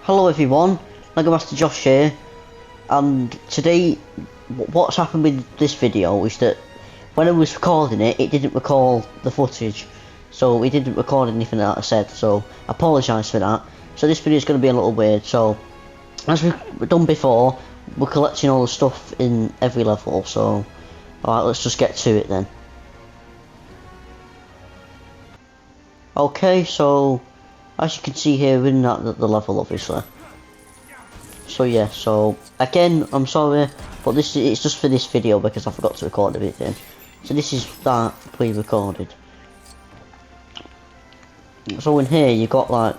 Hello everyone, LegoMasterJosh here, and today what's happened with this video is that when I was recording it, it didn't record the footage, so it didn't record anything that I said, so I apologise for that. So this video is going to be a little weird. So as we've done before, we're collecting all the stuff in every level, so alright, let's just get to it then. Okay, so as you can see here, we're in the level obviously. So yeah, so again, I'm sorry, but it's just for this video because I forgot to record everything. So this is that pre-recorded. So in here you got like,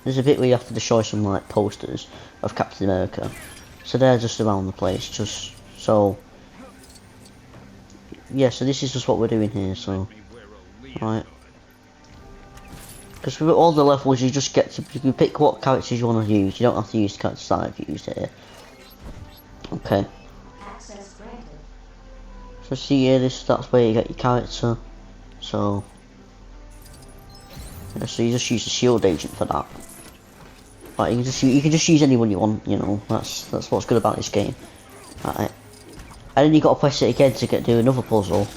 there's a bit where you have to destroy some like posters of Captain America. So they're just around the place, just so. Yeah, so this is just what we're doing here. So, right. Because with all the levels, you just get to you pick what characters you want to use. You don't have to use the characters that I've used here. Okay. So see here, that's where you get your character. So, yeah, so you just use the shield agent for that. Right, you can just use anyone you want. You know, that's what's good about this game. Right. And then you got to press it again to do another puzzle,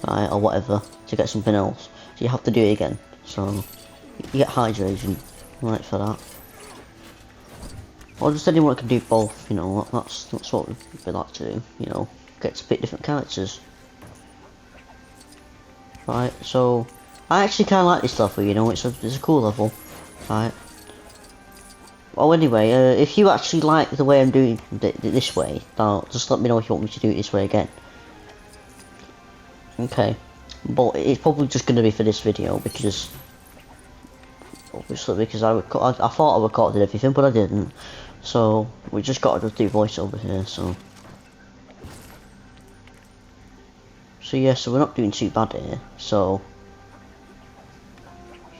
right, or whatever, to get something else. So you have to do it again. So. You get hydration, right, for that. Or just anyone that can do both, you know, that's what we like to do, you know, get to pick different characters. Right, so, I actually kinda like this level, you know, it's a cool level, right. Well anyway, if you actually like the way I'm doing it this way, just let me know if you want me to do it this way again. Okay, but it's probably just going to be for this video, because obviously, because I thought I recorded everything, but I didn't. So we just got to do voiceover here. So yeah, so we're not doing too bad here. So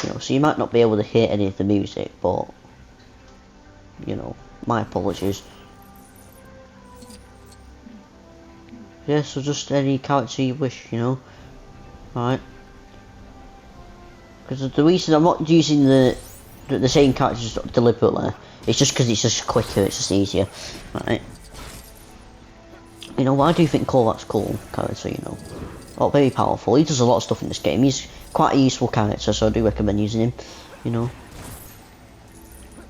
you know, so you might not be able to hear any of the music, but you know, my apologies. Yeah, so just any character you wish, you know, right? Because the reason I'm not using the same characters deliberately, it's just because it's just quicker, it's just easier, right? You know, I do think Korvac's cool character, you know. Oh, very powerful. He does a lot of stuff in this game. He's quite a useful character, so I do recommend using him, you know.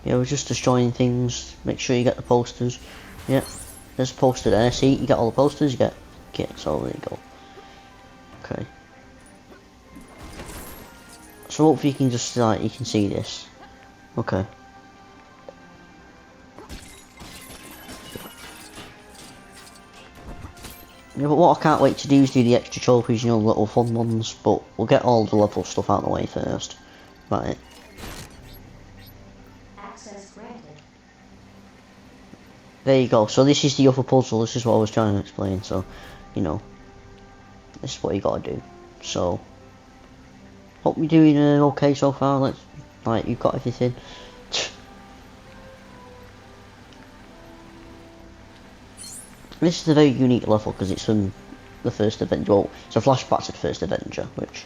Yeah, we're just destroying things. Make sure you get the posters. Yeah, there's a poster there. See, you get all the posters, you get kits. So there you go. Okay. So hopefully you can just like you can see this. Okay. Yeah, but what I can't wait to do is do the extra trophies, you know, the little fun ones. But we'll get all the level stuff out of the way first. Right. Access granted. There you go. So this is the other puzzle. This is what I was trying to explain. So, you know, this is what you gotta do. So. Hope you're doing okay so far. Like you've got everything. This is a very unique level because it's from the first Avenger. Well, it's a flashback to the first Avenger, which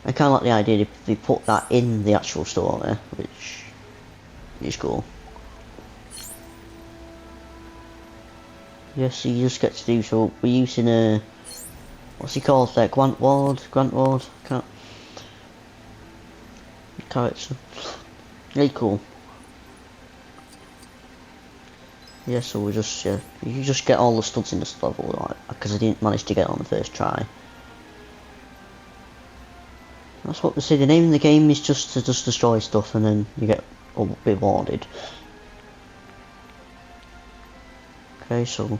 I kind of like the idea they put that in the actual story, which is cool. Yes, so you just get to do so. We're using a what's he called there? Grant Ward. Can't. Character. Really cool. Yeah, so we just you just get all the studs in this level, like, because I didn't manage to get it on the first try. That's what they say. The name of the game is just to destroy stuff, and then you get rewarded. Okay, so.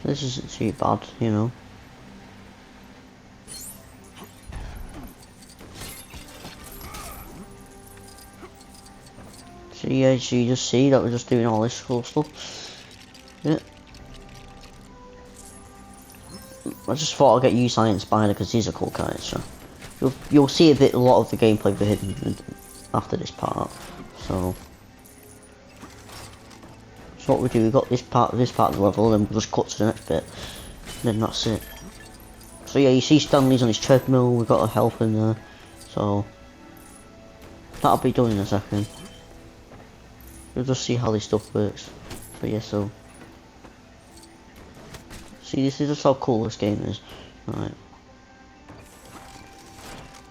This isn't too bad, you know. So yeah, so you just see that we're just doing all this cool stuff. Yeah. I just thought I'd get you Science Spider because he's a cool character. You'll see a lot of the gameplay for him after this part. So what we do, we got this part of the level, then we'll just cut to the next bit. And then that's it. So yeah, you see Stanley's on his treadmill, we've got to help him there. So that'll be done in a second. We'll just see how this stuff works. But yeah, so see, this is just how cool this game is. Alright.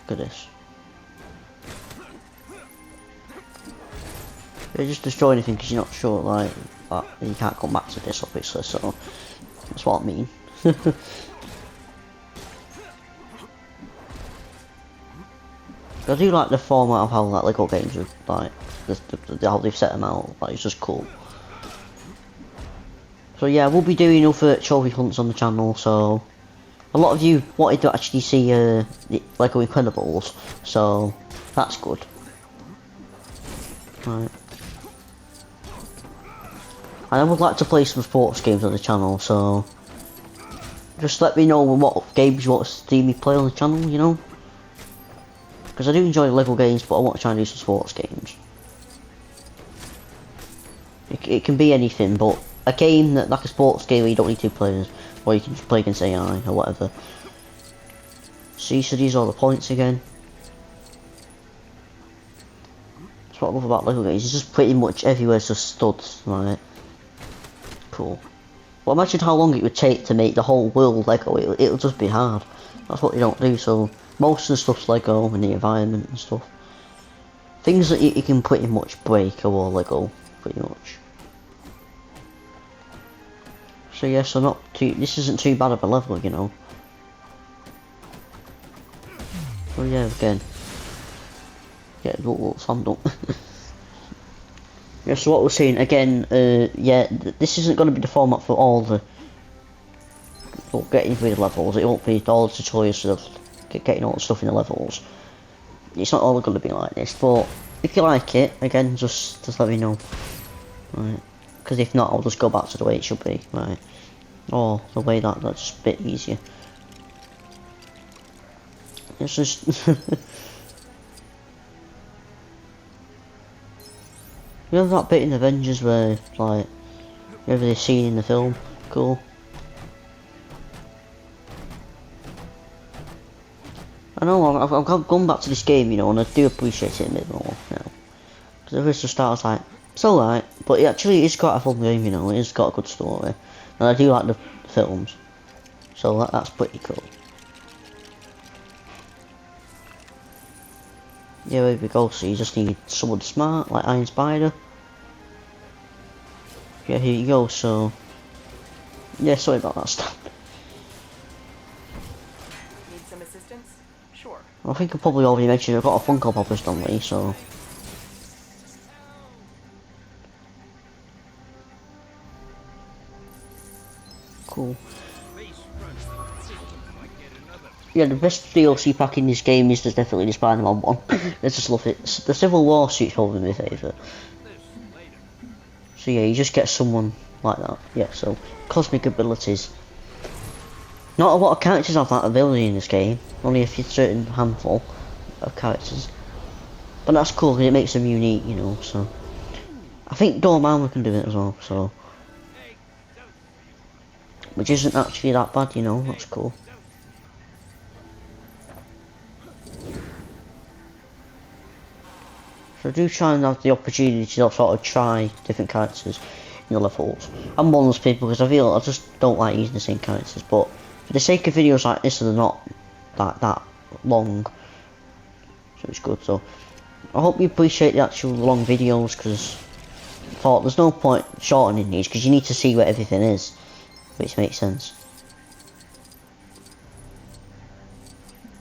Look at this. You just destroy anything because you're not sure, like, that you can't come back to this, obviously, so that's what I mean. I do like the format of how like Lego games are, like how they've set them out. Like, it's just cool. So yeah, we'll be doing other trophy hunts on the channel. So a lot of you wanted to actually see the Lego Incredibles, so that's good. Right. And I would like to play some sports games on the channel, so just let me know what games you want to see me play on the channel, you know? Because I do enjoy Lego games, but I want to try and do some sports games. It can be anything, but a game that, like a sports game where you don't need 2 players, or you can just play against AI or whatever. See, so these are the points again. That's what I love about Lego games. It's just pretty much everywhere's just studs, right? Cool. Well, imagine how long it would take to make the whole world Lego. It'll just be hard. That's what you don't do. So most of the stuff's Lego and the environment and stuff. Things that you can pretty much break are all Lego, pretty much. So yeah, so not too. This isn't too bad of a level, you know. So yeah, again. Yeah, little sand up. Yeah, so what we're saying again, yeah, this isn't going to be the format for all the getting through the levels. It won't be all the tutorials of getting all the stuff in the levels. It's not all going to be like this, but if you like it, again, just let me know, right? Because if not, I'll just go back to the way it should be, right? Or the way that's just a bit easier. It's just. You know that bit in Avengers where, like, every scene in the film? Cool. I know, I've gone back to this game, you know, and I do appreciate it a bit more, you know. Because at first the start I was like, it's alright, but it actually is quite a fun game, you know, it's got a good story. And I do like the films. So that's pretty cool. Yeah, there we go, so you just need someone smart, like Iron Spider. Yeah, here you go, so. Yeah, sorry about that stuff. Need some assistance? Sure. I think I probably already mentioned I've got a Funko Pop on me, so. Cool. Yeah, the best DLC pack in this game is definitely the Spider-Man one. I just love it. The Civil War suit's probably my favourite. So yeah, you just get someone like that. Yeah, so cosmic abilities. Not a lot of characters have that ability in this game. Only a few certain handful of characters. But that's cool because it makes them unique, you know, so. I think Dormammu can do it as well, so. Which isn't actually that bad, you know, that's cool. So I do try and have the opportunity to sort of try different characters in the levels. I'm one of those people because I feel I just don't like using the same characters, but for the sake of videos like this, they're not that long, so it's good. So I hope you appreciate the actual long videos, because I thought there's no point shortening these because you need to see where everything is, which makes sense.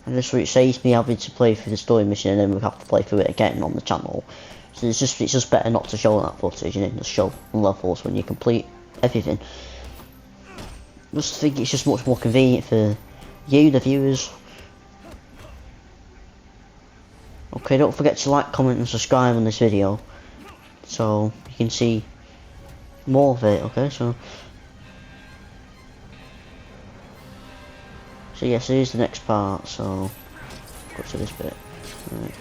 And this it saves me having to play through the story mission and then we have to play through it again on the channel. So it's just better not to show that footage and then just show levels when you complete everything. I just think it's just much more convenient for you, the viewers. Okay, don't forget to like, comment and subscribe on this video so you can see more of it, okay? So yes, here's the next part, so go to this bit. Right.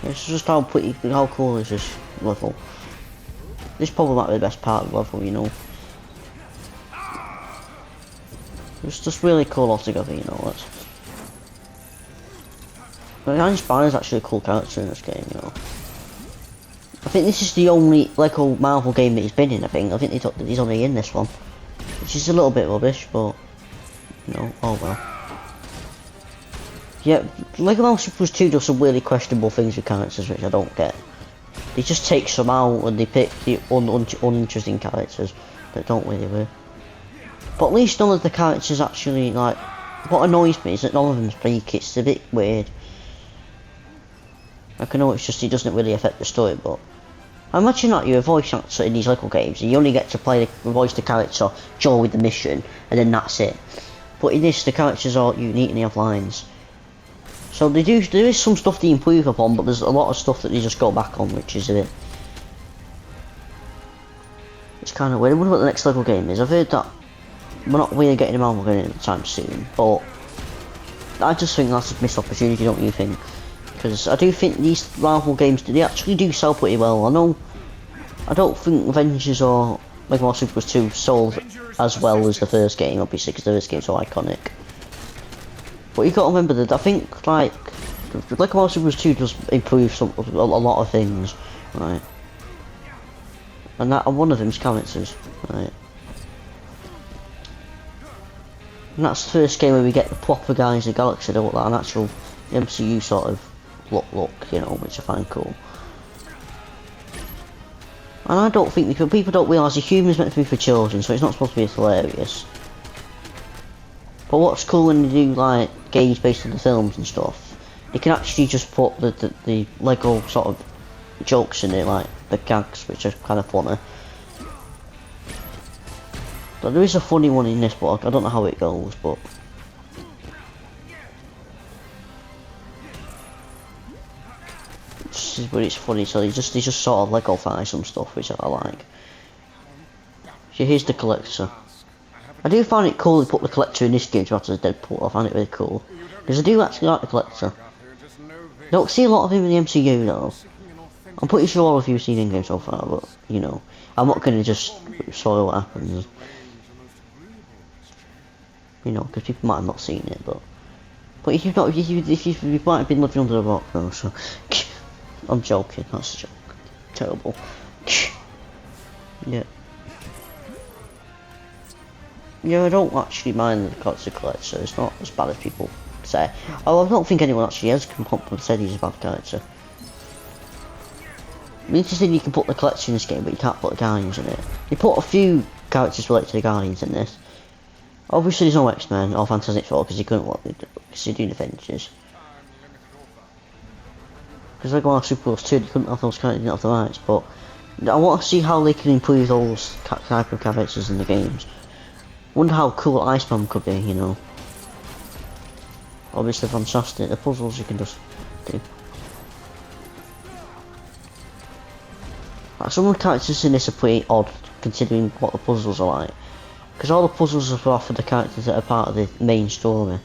It's just how cool is this level. This probably might be the best part of the level, you know. It's just really cool altogether, you know. Spider's actually a cool character in this game, you know. I think this is the only Lego Marvel game that he's been in, I think. I think he's only in this one. Which is a little bit rubbish, but, you know, oh well. Yeah, Lego Marvel Super 2 does some really questionable things with characters, which I don't get. They just take some out and they pick the uninteresting characters that don't really work. But at least none of the characters actually, like, what annoys me is that none of them speak. It's a bit weird. I know it's just, it doesn't really affect the story, but I imagine that you're a voice actor in these Lego games and you only get to voice the character during the mission and then that's it. But in this, the characters are unique and they have lines. So there is some stuff to improve upon, but there's a lot of stuff that they just go back on, which is a bit... It's kind of weird. I wonder what the next Lego game is. I've heard that we're not really getting a Marvel game anytime soon, but I just think that's a missed opportunity, don't you think? Because I do think these Marvel games, they actually do sell pretty well. I don't think Avengers or Lego Marvel Super 2 sold as well as the first game, obviously, because the first game's so iconic. But you got to remember that I think, like, Lego Marvel Super 2 does improve a lot of things, right? And one of them's characters, right? And that's the first game where we get the proper Guardians of the Galaxy, like an actual MCU sort of look, you know, which I find cool. And I don't think, people don't realise the humour's meant to be for children, so it's not supposed to be hilarious. But what's cool when they do, like, games based on the films and stuff, you can actually just put the Lego sort of jokes in it, like the gags, which are kind of funny. But there is a funny one in this book, I don't know how it goes, but... But it's funny, so they just sort of Lego-fy some stuff, which I like. So here's the collector. I do find it cool to put the collector in this game to after the Deadpool. I find it really cool. Because I do actually like the collector. I don't see a lot of him in the MCU though. I'm pretty sure all of you have seen in-game so far, but, you know. I'm not going to just spoil what happens. You know, because people might have not seen it, but if you've not, if you might have been living under a rock though, so... I'm joking, that's a joke. Terrible. Yeah. Yeah, I don't actually mind the character collector, it's not as bad as people say. Oh, I don't think anyone actually has said he's a bad character. I'm interested you can put the collector in this game, but you can't put the Guardians in it. You put a few characters related to the Guardians in this. Obviously there's no X-Men or Fantastic Four because they couldn't because they're doing Avengers. Because Lego Marvel Super Wars 2, they couldn't have those characters, didn't have the rights, but I want to see how they can improve those type of characters in the games. Wonder how cool Iceman could be, you know. Obviously fantastic, the puzzles you can just do. Like, some of the characters in this are pretty odd, considering what the puzzles are like. Because all the puzzles are for the characters that are part of the main story.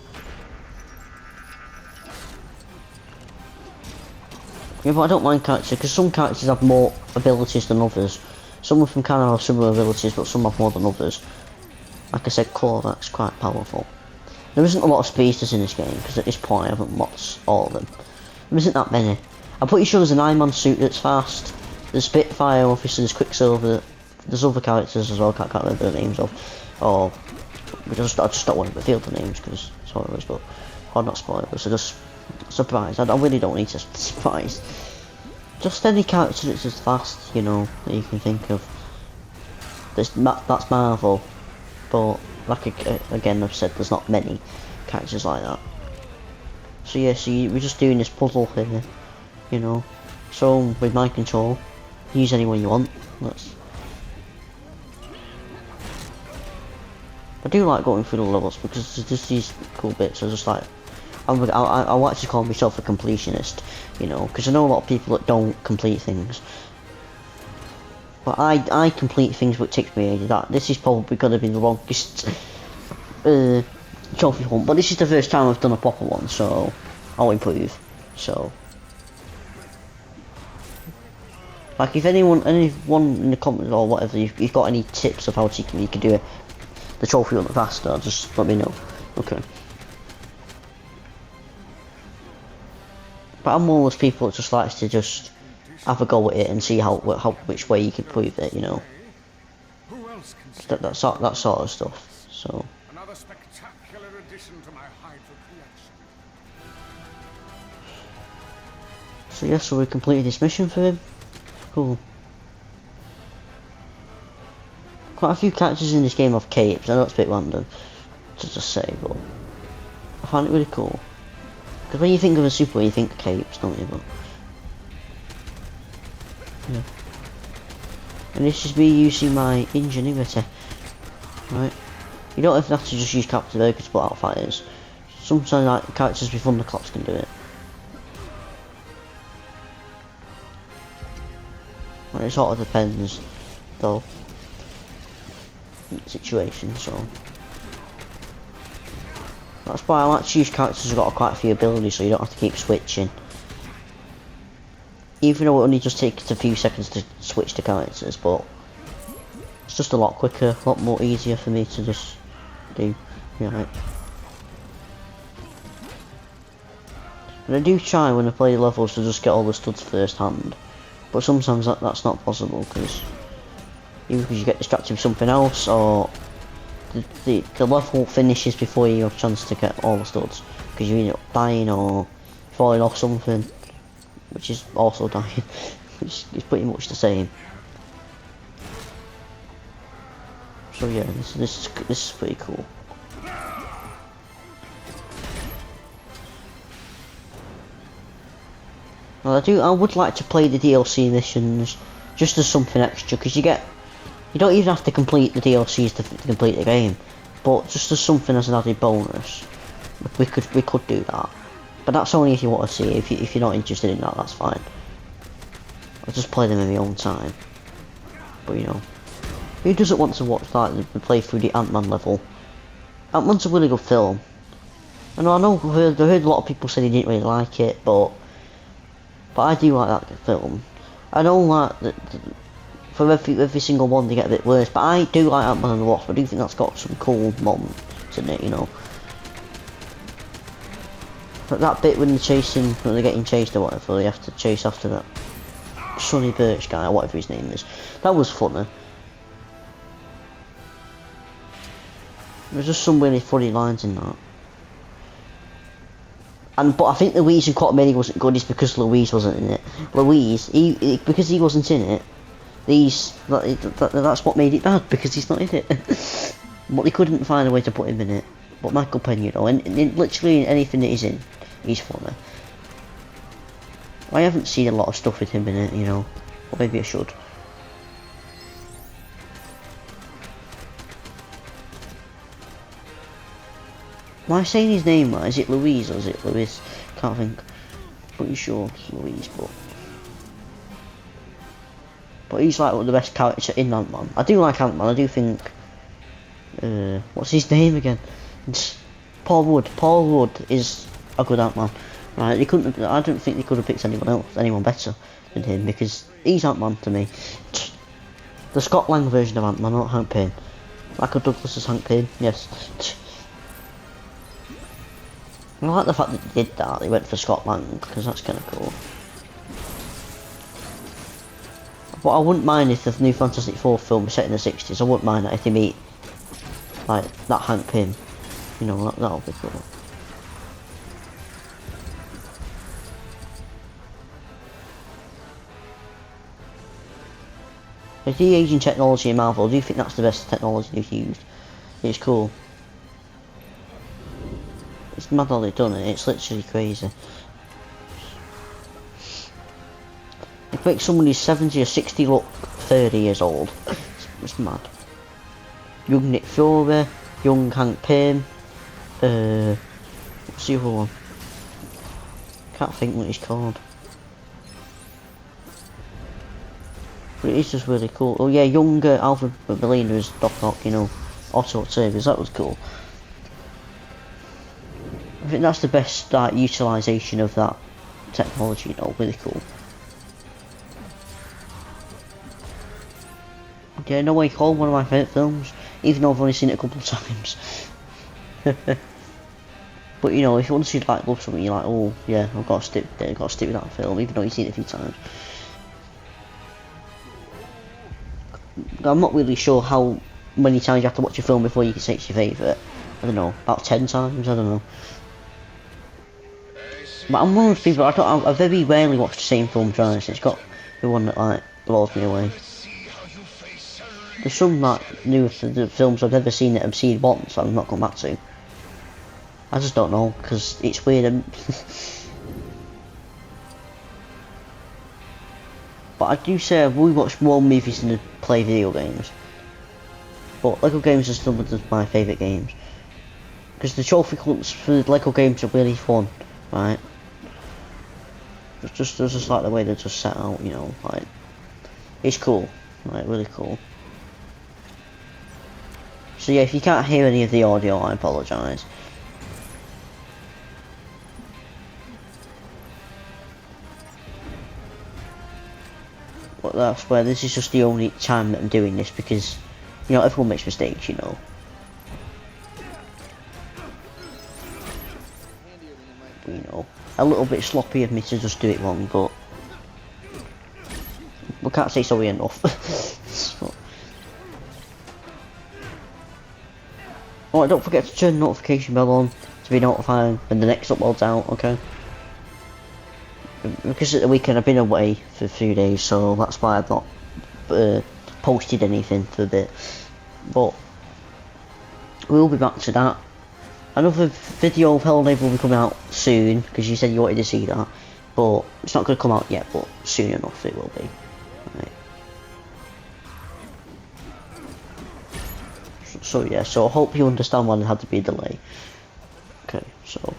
Yeah, but I don't mind characters, because some characters have more abilities than others. Some of them kind of have similar abilities, but some have more than others. Like I said, Korvac's quite powerful. There isn't a lot of speedsters in this game, because at this point I haven't watched all of them. There isn't that many. I'm pretty sure there's an Iron Man suit that's fast. There's Spitfire, obviously there's Quicksilver. There's other characters as well, can't remember the names of. Or, I just don't want to reveal the names, because spoilers, but... Or not spoilers, so just... Surprise, I really don't need to surprise. Just any character that's just fast, you know, that you can think of. That's Marvel. But, like again I've said, there's not many characters like that. So yeah, we're just doing this puzzle here, you know. So, with mind control, use anyone you want. I do like going through the levels because there's just these cool bits. I just like, I'll actually call myself a completionist, you know, because I know a lot of people that don't complete things. But I complete things which takes me ages. This is probably going to be the longest trophy hunt, but this is the first time I've done a proper one, so I'll improve. So Like if anyone in the comments or whatever, you've got any tips of how you can do it, the trophy run faster, just let me know. Okay. But I'm one of those people that just likes to just have a go at it and see which way you can prove it, you know. That sort of stuff. So. Another spectacular addition to my Hydra collection. So yeah, so we completed this mission for him. Cool. Quite a few characters in this game have capes. I know it's a bit random to just say, but I find it really cool. Because when you think of a super, you think capes, don't you? But yeah. And this is me using my ingenuity. Right. You don't have to just use Captain America to put out fighters. Sometimes like characters with Thunderclaps can do it. Well, it sort of depends, though, on the situation, so. That's why I like to use characters who've got quite a few abilities, so you don't have to keep switching. Even though it only just takes a few seconds to switch to characters, but it's just a lot quicker, a lot more easier for me to just do. Yeah, right. And I do try when I play levels to just get all the studs first hand. But sometimes that's not possible because either because you get distracted with something else or the level finishes before you have a chance to get all the studs because you end up dying or falling off something, which is also dying, which is pretty much the same. So yeah, this is pretty cool. Well, I would like to play the DLC missions just as something extra, because you don't even have to complete the DLCs to complete the game, but just as something as an added bonus, we could do that. But that's only if you want to see. If you're not interested in that, that's fine. I'll just play them in my own time. But you know, who doesn't want to watch like the play through the Ant-Man level? Ant-Man's a really good film. I know I heard a lot of people say they didn't really like it, but I do like that film. I don't like that for every single one they get a bit worse, but I do like Ant-Man and the Wasp. I do think that's got some cool moments in it, you know. But that bit when they're getting chased or whatever, they have to chase after that Sonny Birch guy or whatever his name is. That was funny. There's just some really funny lines in that. But I think the reason Quatermain wasn't good is because Louise wasn't in it. Louise, because he wasn't in it, that's what made it bad, because he's not in it. But they couldn't find a way to put him in it. But Michael Penn, you know, and literally anything that he's in, he's funny. I haven't seen a lot of stuff with him in it, you know, or maybe I should. Am I saying his name right? Is it Louise or is it Louis? Can't think. Pretty sure it's Louise, but he's like one of the best characters in Ant-Man. I do like Ant-Man. I do think. What's his name again? It's Paul Rudd. Paul Rudd is a good Ant-Man. Right? They couldn't. I don't think they could have picked anyone better than him, because he's Ant-Man to me. The Scott Lang version of Ant-Man, not Hank Pym. Michael Douglas is Hank Pym. Yes. I like the fact that they did that. They went for Scott Lang, because that's kind of cool. But I wouldn't mind if the new Fantastic Four film was set in the 60s. I wouldn't mind that if they meet like that Hank Pym. You know, that'll be cool. The de-aging technology in Marvel, do you think that's the best technology they've used? It's cool. It's mad how they've done it. It's literally crazy. It makes someone who's 70 or 60 look 30 years old. It's mad. Young Nick Fury, young Hank Pym, what's the other one? Can't think what he's called. But it is just really cool. Oh yeah, younger Alfred Molina as Doc Ock, you know, Otto Octavius, that was cool. I think that's the best utilisation of that technology, you know, really cool. Yeah, No Way Home, one of my favourite films, even though I've only seen it a couple of times. But you know, if you want to see like love something, you're like, oh yeah, I've got to stick with that film, even though you've seen it a few times. I'm not really sure how many times you have to watch a film before you can say it's your favourite. I don't know, about 10 times, I don't know. But I'm one of those people, I very rarely watch the same film twice. It's got the one that like blows me away. There's some like new films I've never seen that I've seen once and I've not gone back to. I just don't know, because it's weird. But I do say I've watched more movies than I play video games. But Lego games are still one of my favourite games. Because the trophy hunts for the Lego games are really fun, right? It's just like the way they're just set out, you know, like, it's cool, like, really cool. So yeah, if you can't hear any of the audio, I apologise. But that's where this is just the only time that I'm doing this, because, you know, everyone makes mistakes, you know. But, you know, a little bit sloppy of me to just do it wrong, but we can't say sorry enough. So. Alright, don't forget to turn the notification bell on to be notified when the next upload's out, okay? Because at the weekend I've been away for a few days, so that's why I've not posted anything for a bit. But we'll be back to that. Another video of Hell Neighbour will be coming out soon, because you said you wanted to see that. But it's not going to come out yet, but soon enough it will be. Right. So yeah, so I hope you understand why there had to be a delay. Okay, so.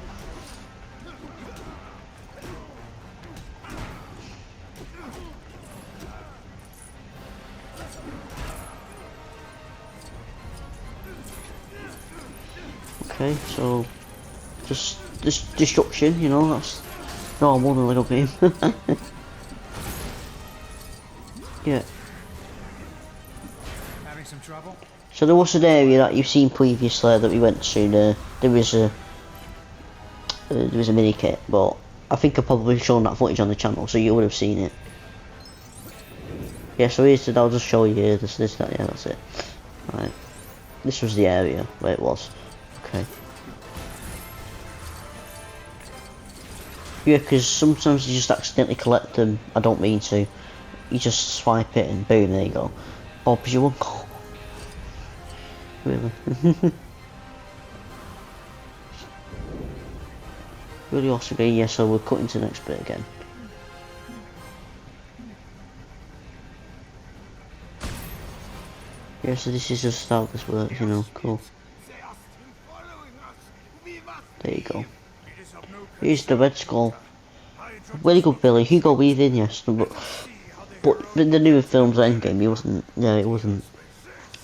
Okay, so just this destruction, you know, that's normal in a Lego game. Yeah. Having some trouble? So there was an area that you've seen previously that we went to. There was a mini kit, but I think I've probably shown that footage on the channel, so you would have seen it. Yeah, so here's it. I'll just show you here. This, that. Yeah, that's it. Right. This was the area where it was. Okay. Yeah, because sometimes you just accidentally collect them. I don't mean to. You just swipe it and boom, there you go. Bob's your uncle. Really? Really awesome game. Yeah, so we're cutting to the next bit again. Yeah, so this is just how this works, you know, cool. There you go. Here's the red skull. Really good Billy. Hugo Weaving, yes. But in the newer films, Endgame, he wasn't, yeah, it wasn't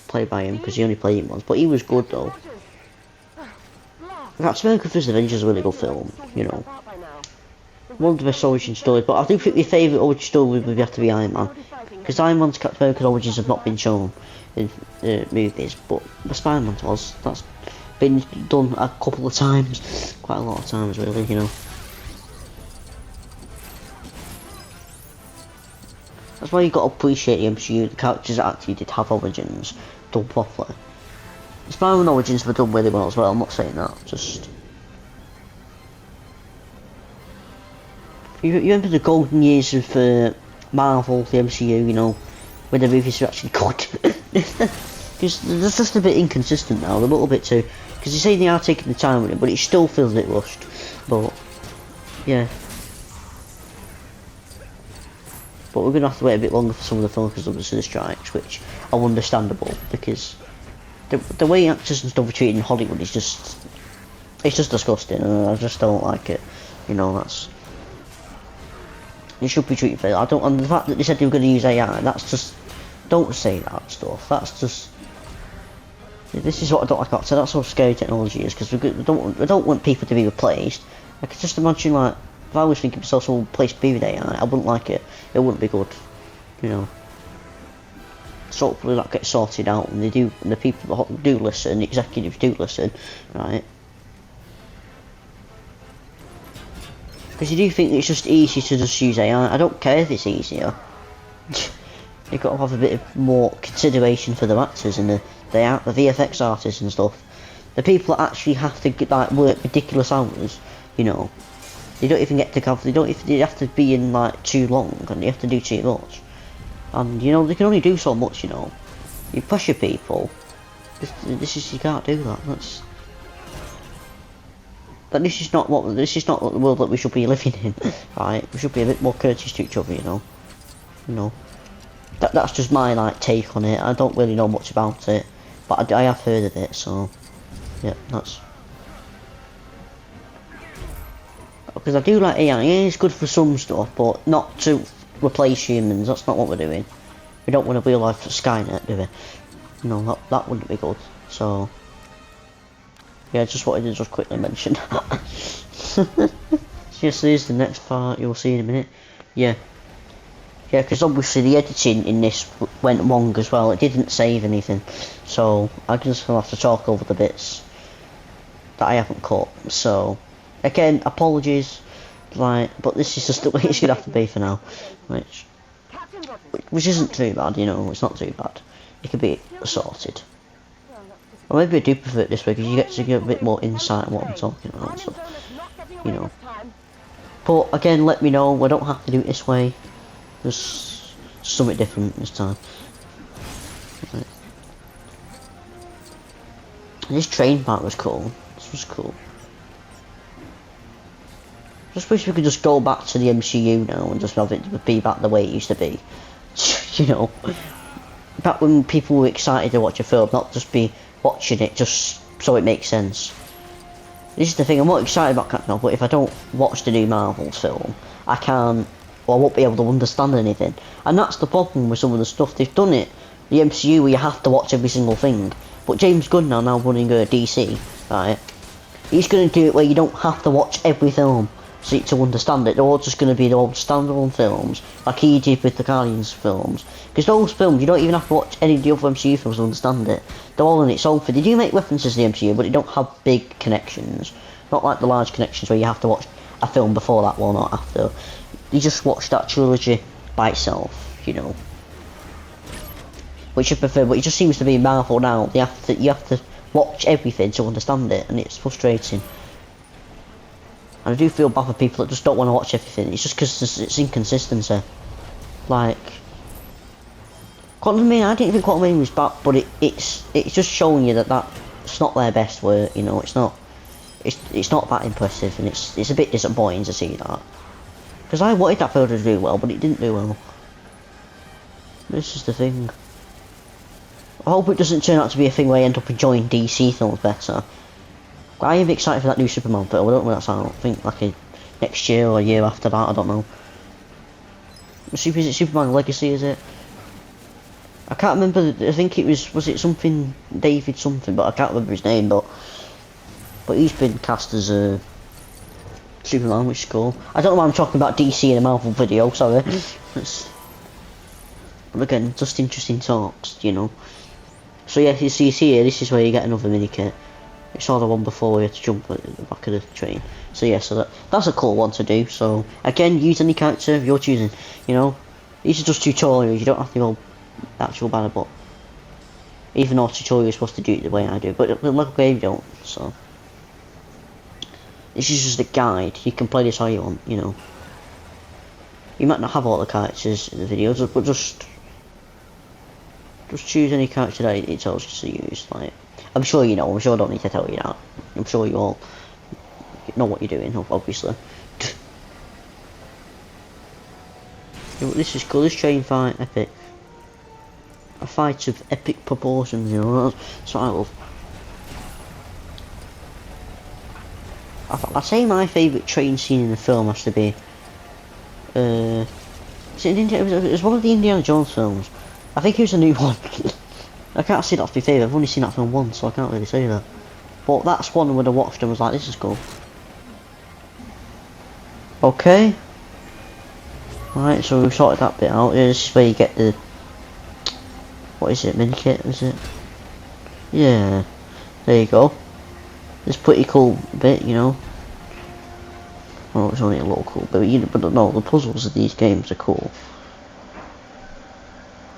played by him, because he only played him once. But he was good, though. Captain America vs Avengers is a really good film, you know. One of the best origin stories, but I do think my favourite origin story would have to be Iron Man. Because Iron Man's Captain America's origins have not been shown in movies, but the Spider-Man's was. That's been done a couple of times, quite a lot of times really, you know. That's why you got to appreciate the MCU, the characters that actually did have origins done properly. The Spider-Man origins were done really well as well, I'm not saying that, just... You remember the golden years of Marvel, the MCU, you know, when the movies were actually good. Because they're just a bit inconsistent now, they're a little bit too... Because you say they are taking the time with it, but it still feels a bit rushed. But, yeah. But we're going to have to wait a bit longer for some of the films because of the strikes, which are understandable, because the way actors and stuff are treated in Hollywood is just... It's just disgusting, and I just don't like it. You know, that's... It should be treated fair. And the fact that they said they were going to use AI, that's just... Don't say that stuff, that's just... This is what I don't like about it. That's how scary technology is, because we don't want people to be replaced. I could just imagine, like, if I was thinking someone replaced me with AI, I wouldn't like it. It wouldn't be good, you know. So hopefully that gets sorted out, and and the people that do listen, the executives do listen, right? Because you do think it's just easy to just use AI. I don't care if it's easier. You've got to have a bit of more consideration for the actors and the VFX artists and stuff. The people that actually have to get, like, work ridiculous hours, you know. They don't even get to have. They have to be in like too long, and they have to do too much. And you know they can only do so much. You know, you pressure people. You can't do that. This is not what the world that we should be living in, right? We should be a bit more courteous to each other. You know. That's just my like take on it. I don't really know much about it, but I have heard of it. So yeah, that's. Because I do like AI. AI is good for some stuff, but not to replace humans. That's not what we're doing. We don't want to be alive for Skynet, do we? No, that wouldn't be good. So yeah, just wanted to just quickly mention. Yes, there's the next part. You'll see in a minute. Yeah, because obviously the editing in this went wrong as well. It didn't save anything, so I'm just gonna have to talk over the bits that I haven't cut. So. Again, apologies, like, but this is just the way it's gonna have to be for now, which isn't too bad, you know. It's not too bad. It could be sorted. Or maybe I do prefer it this way because you get to get a bit more insight on what I'm talking about and stuff, you know. But again, let me know. I don't have to do it this way. There's something different this time. Right. This train part was cool. This was cool. Just wish we could just go back to the MCU now and just have it be back the way it used to be. You know, back when people were excited to watch a film, not just be watching it just so it makes sense. This is the thing, I'm not excited about Captain Marvel, but if I don't watch the new Marvels film, I won't be able to understand anything. And that's the problem with some of the stuff they've done it. The MCU where you have to watch every single thing. But James Gunn now running DC, right? He's going to do it where you don't have to watch every film to understand it. They're all just going to be the old standalone films, like he did with the Guardians films. Because those films, you don't even have to watch any of the other MCU films to understand it. They're all in its own thing. They do make references to the MCU, but they don't have big connections. Not like the large connections where you have to watch a film before that one or after. You just watch that trilogy by itself, you know. Which I prefer, but it just seems to be Marvel now. You have to watch everything to understand it, and it's frustrating. And I do feel bad for people that just don't want to watch everything. It's just because it's inconsistency. Like, Quantum I didn't think Quantum was bad, but it's just showing you that it's not their best work. You know, it's not that impressive, and it's a bit disappointing to see that. Because I wanted that film to do well, but it didn't do well. This is the thing. I hope it doesn't turn out to be a thing where I end up enjoying DC films better. I am excited for that new Superman film. I don't know when that's out. I think like next year or a year after that. I don't know. Is it Superman Legacy? Is it? I can't remember. I think it was it something David something, but I can't remember his name. But he's been cast as a Superman, which is cool. I don't know why I'm talking about DC in a Marvel video. Sorry. But again, just interesting talks, you know. So yeah, you see here, this is where you get another mini kit. We saw the one before we had to jump at the back of the train. So yeah, so that's a cool one to do. So again, use any character of your choosing. You know, these are just tutorials. You don't have to go actual banner, but even though tutorial is supposed to do it the way I do, but with Lego game don't. So this is just a guide. You can play this how you want. You know, you might not have all the characters in the videos, but just choose any character that it tells you to use. Like, I'm sure you know. I'm sure I don't need to tell you that. I'm sure you all know what you're doing, obviously. This is cool. This train fight, epic. A fight of epic proportions. You know, that's what I love. I say my favourite train scene in the film has to be. It was one of the Indiana Jones films. I think it was a new one. I can't say that's my favourite. I've only seen that film once, so I can't really say that. But that's one when I watched and was like, this is cool. Okay. Right, so we sorted that bit out. This is where you get the what is it, minikit, is it? Yeah, there you go. It's pretty cool bit, you know. Well, it's only a little cool bit, you know, but no, the puzzles of these games are cool.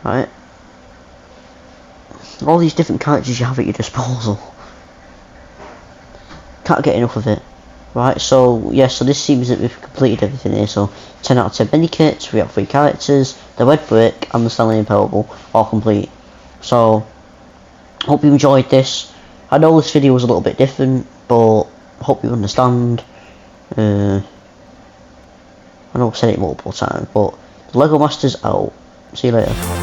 Right? All these different characters you have at your disposal. Can't get enough of it. Right, so yeah, so this seems that we've completed everything here. So 10 out of 10 mini kits, we got 3 characters, the red brick and the Stanley Imperable, all complete. So hope you enjoyed this. I know this video was a little bit different, but hope you understand. I know I've said it multiple times, but LEGO Masters out. See you later.